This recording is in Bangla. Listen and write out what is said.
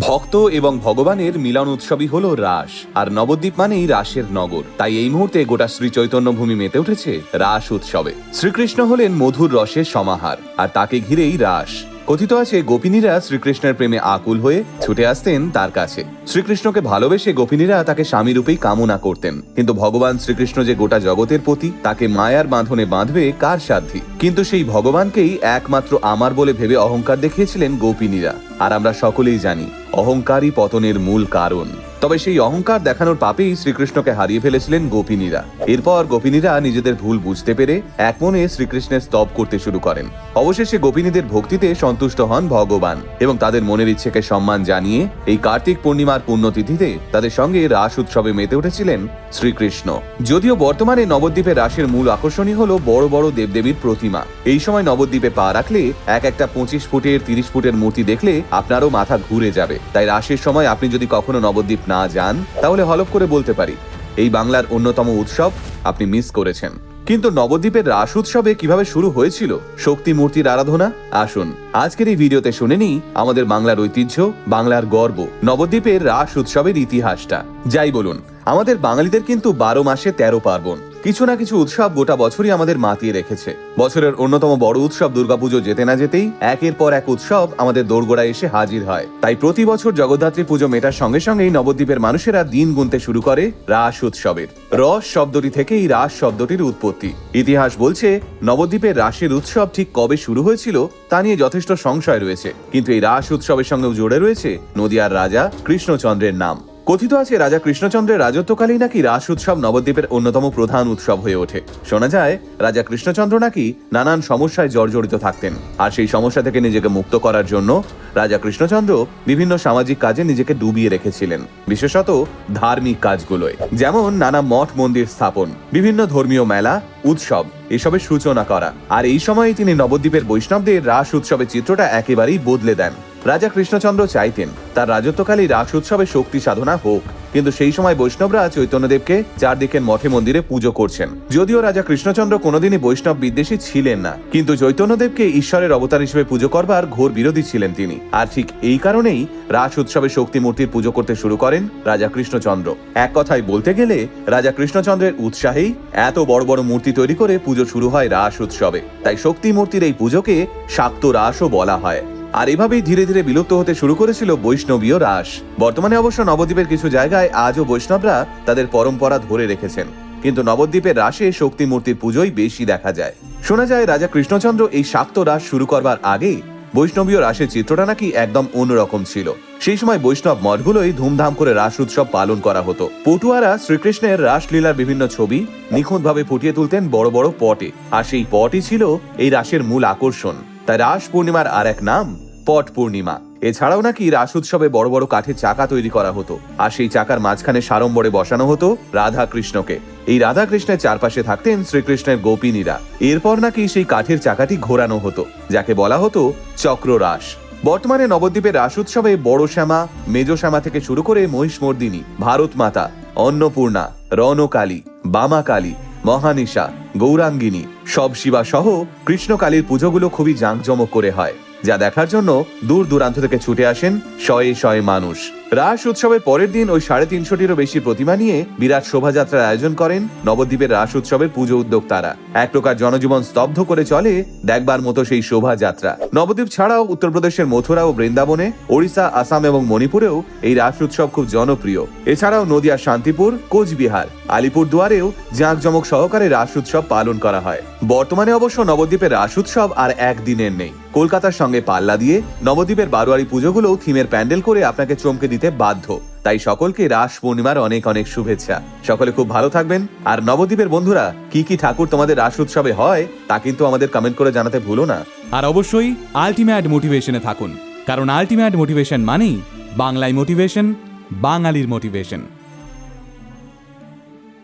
ভক্ত এবং ভগবানের মিলন উৎসবই হলো রাস, আর নবদ্বীপ মানেই রাসের নগর। তাই এই মুহূর্তে গোটা শ্রী চৈতন্য ভূমি মেতে উঠেছে রাস উৎসবে। শ্রীকৃষ্ণ হলেন মধুর রসের সমাহার, আর তাকে ঘিরেই রাস। কথিত আছে গোপিনীরা শ্রীকৃষ্ণের প্রেমে আকুল হয়ে ছুটে আসতেন তার কাছে। শ্রীকৃষ্ণকে ভালোবেসে গোপিনীরা তাকে স্বামী রূপেই কামনা করতেন। কিন্তু ভগবান শ্রীকৃষ্ণ যে গোটা জগতের পতি, তাকে মায়ার বাঁধনে বাঁধবে কার সাধ্যি? কিন্তু সেই ভগবানকেই একমাত্র আমার বলে ভেবে অহংকার দেখিয়েছিলেন গোপিনীরা। আর আমরা সকলেই জানি অহংকারই পতনের মূল কারণ। তবে সেই অহংকার দেখানোর পাপেই শ্রীকৃষ্ণকে হারিয়ে ফেলেছিলেন গোপিনীরা। এরপর গোপিনীরা নিজেদের ভুল বুঝতে পেরে এক মনে শ্রীকৃষ্ণের স্তব করতে শুরু করেন। অবশেষে গোপিনীদের ভক্তিতে সন্তুষ্ট হন ভগবান এবং তাদের মনের ইচ্ছেকে সম্মান জানিয়ে এই কার্তিক পূর্ণিমার পুণ্যতিথিতে তাদের সঙ্গে রাস উৎসবে মেতে উঠেছিলেন শ্রীকৃষ্ণ। যদিও বর্তমানে নবদ্বীপে রাসের মূল আকর্ষণই হলো বড় বড় দেবদেবীর প্রতিমা। এই সময় নবদ্বীপে পা রাখলে একটা 25 ফুটের 30 ফুটের মূর্তি দেখলে আপনারও মাথা ঘুরে যাবে। তাই রাসের সময় আপনি যদি কখনো নবদ্বীপ না যান, তাহলে হলফ করে বলতে পারি এই বাংলার অন্যতম উৎসব আপনি মিস করেছেন। কিন্তু নবদ্বীপের রাস উৎসবে কিভাবে শুরু হয়েছিল শক্তি মূর্তির আরাধনা? আসুন আজকের এই ভিডিওতে শুনে নিই আমাদের বাংলার ঐতিহ্য, বাংলার গর্ব, নবদ্বীপের রাস উৎসবের ইতিহাসটা। যাই বলুন, আমাদের বাঙালিদের কিন্তু 12 মাসে 13 পার্বণ। কিছু না কিছু উৎসব গোটা বছরই আমাদের মাতিয়ে রেখেছে। বছরের অন্যতম বড় উৎসব দুর্গাপুজো যেতে না যেতেই একের পর এক উৎসব আমাদের দোরগোড়ায় এসে হাজির হয়। তাই প্রতি বছর জগদ্ধাত্রী পুজো মেটার সঙ্গে সঙ্গেই নবদ্বীপের মানুষেরা দিন গুনতে শুরু করে রাস উৎসবের। রস শব্দটি থেকেই রাস শব্দটির উৎপত্তি। ইতিহাস বলছে নবদ্বীপের রাসের উৎসব ঠিক কবে শুরু হয়েছিল তা নিয়ে যথেষ্ট সংশয় রয়েছে, কিন্তু এই রাস উৎসবের সঙ্গেও জুড়ে রয়েছে নদিয়ার রাজা কৃষ্ণচন্দ্রের নাম। কথিত আছে রাজা কৃষ্ণচন্দ্রের রাজত্বকালেই নাকি রাস উৎসব নবদ্বীপের অন্যতম প্রধান উৎসব হয়ে ওঠে। শোনা যায় রাজা কৃষ্ণচন্দ্র নাকি নানান সমস্যায় জর্জরিত থাকতেন, আর সেই সমস্যা থেকে নিজেকে মুক্ত করার জন্য রাজা কৃষ্ণচন্দ্র বিভিন্ন সামাজিক কাজে নিজেকে ডুবিয়ে রেখেছিলেন, বিশেষত ধার্মিক কাজগুলোয়, যেমন নানা মঠ মন্দির স্থাপন, বিভিন্ন ধর্মীয় মেলা উৎসব এসবের সূচনা করা। আর এই সময় তিনি নবদ্বীপের বৈষ্ণবদের রাস উৎসবের চিত্রটা একেবারেই বদলে দেন। রাজা কৃষ্ণচন্দ্র চাইতেন তার রাজত্বকালে রাস উৎসবে শক্তি সাধনা হোক, কিন্তু সেই সময় বৈষ্ণবরা চৈতন্যদেবকে চারদিকের মঠে মন্দিরে পুজো করছেন। যদিও রাজা কৃষ্ণচন্দ্র কোনোদিনই বৈষ্ণব বিদ্বেষী ছিলেন না, কিন্তু চৈতন্যদেবকে ঈশ্বরের অবতার হিসেবে পুজো করবার ঘোর বিরোধী ছিলেন তিনি। আর ঠিক এই কারণেই রাস উৎসবে শক্তি মূর্তির পুজো করতে শুরু করেন রাজা কৃষ্ণচন্দ্র। এক কথায় বলতে গেলে রাজা কৃষ্ণচন্দ্রের উৎসাহেই এত বড় বড় মূর্তি তৈরি করে পুজো শুরু হয় রাস উৎসবে। তাই শক্তি মূর্তির এই পুজোকে শাক্ত রাসও বলা হয়। আর এভাবেই ধীরে ধীরে বিলুপ্ত হতে শুরু করেছিল বৈষ্ণবীয় রাস। বর্তমানে অবশ্য নবদ্বীপের কিছু জায়গায় আজও বৈষ্ণবরা তাদের পরম্পরা ধরে রেখেছেন, কিন্তু নবদ্বীপের রাসে শক্তি মূর্তির পুজোই বেশি দেখা যায়। শোনা যায় রাজা কৃষ্ণচন্দ্র এই শাক্ত রাস শুরু করবার আগে বৈষ্ণবীয় রাসের চিত্রটা নাকি একদম অন্যরকম ছিল। সেই সময় বৈষ্ণব মঠগুলোই ধুমধাম করে রাস উৎসব পালন করা হতো। পটুয়ারা শ্রীকৃষ্ণের রাসলীলার বিভিন্ন ছবি নিখুঁতভাবে ফুটিয়ে তুলতেন বড় বড় পটে, আর সেই পটই ছিল এই রাসের মূল আকর্ষণ। তাই রাস পূর্ণিমার আর এক নাম পট পূর্ণিমা। এছাড়াও নাকি রাস উৎসবে বড় বড় কাঠের চাকা তৈরি করা হতো, আর সেই চাকার মাঝখানে সাড়ম্বরে বসানো হতো রাধা কৃষ্ণকে। এই রাধা কৃষ্ণের চারপাশে থাকতেন শ্রীকৃষ্ণের গোপিনীরা। এরপর নাকি সেই কাঠের চাকাটি ঘোরানো হতো, যাকে বলা হতো চক্র রাস। বর্তমানে নবদ্বীপের রাস উৎসবে বড় শ্যামা, মেজ শ্যামা থেকে শুরু করে মহিষমর্দিনী, ভারত মাতা, অন্নপূর্ণা, রণকালী, বামাকালী, মহানিশা, গৌরাঙ্গিনী, সব শিবা সহ কৃষ্ণকালীর পুজোগুলো খুবই জাঁকজমক করে হয়, যা দেখার জন্য দূর দূরান্ত থেকে ছুটে আসেন শয়ে শয়ে মানুষ। রাস উৎসবের পরের দিন ওই 350-টিরও বেশি প্রতিমা নিয়ে বিরাট শোভাযাত্রার আয়োজন করেন নবদ্বীপের রাস উৎসবের পুজো উদ্যোক্তারা। এক প্রকার জনজীবন স্তব্ধ করে চলে দেখবার মতো সেই শোভাযাত্রা। নবদ্বীপ ছাড়াও উত্তরপ্রদেশের মথুরা ও বৃন্দাবনে, ওড়িশা, আসাম এবং মণিপুরেও এই রাস উৎসব খুব জনপ্রিয়। এছাড়াও নদিয়ার শান্তিপুর, কোচবিহার, আলিপুরদুয়ারেও জাঁকজমক সহকারে রাস উৎসব পালন করা হয়। বর্তমানে অবশ্য নবদ্বীপের রাস উৎসব আর একদিনের নেই। কলকাতার সঙ্গে পাল্লা দিয়ে নবদ্বীপের বারোয়ারি পুজোগুলো থিমের প্যান্ডেল করে আপনাকে চমকে দিতে বাধ্য। তাই সকলকে রাস পূর্ণিমার অনেক অনেক শুভেচ্ছা। সকলে খুব ভালো থাকবেন। আর নবদ্বীপের বন্ধুরা কি কি ঠাকুর তোমাদের রাস উৎসবে হয় তা কিন্তু আমাদের কমেন্ট করে জানাতে ভুলো না। আর অবশ্যই আলটিমেট মোটিভেশনে থাকুন, কারণ আলটিমেট মোটিভেশন মানেই বাংলায় মোটিভেশন, বাঙালির মোটিভেশন।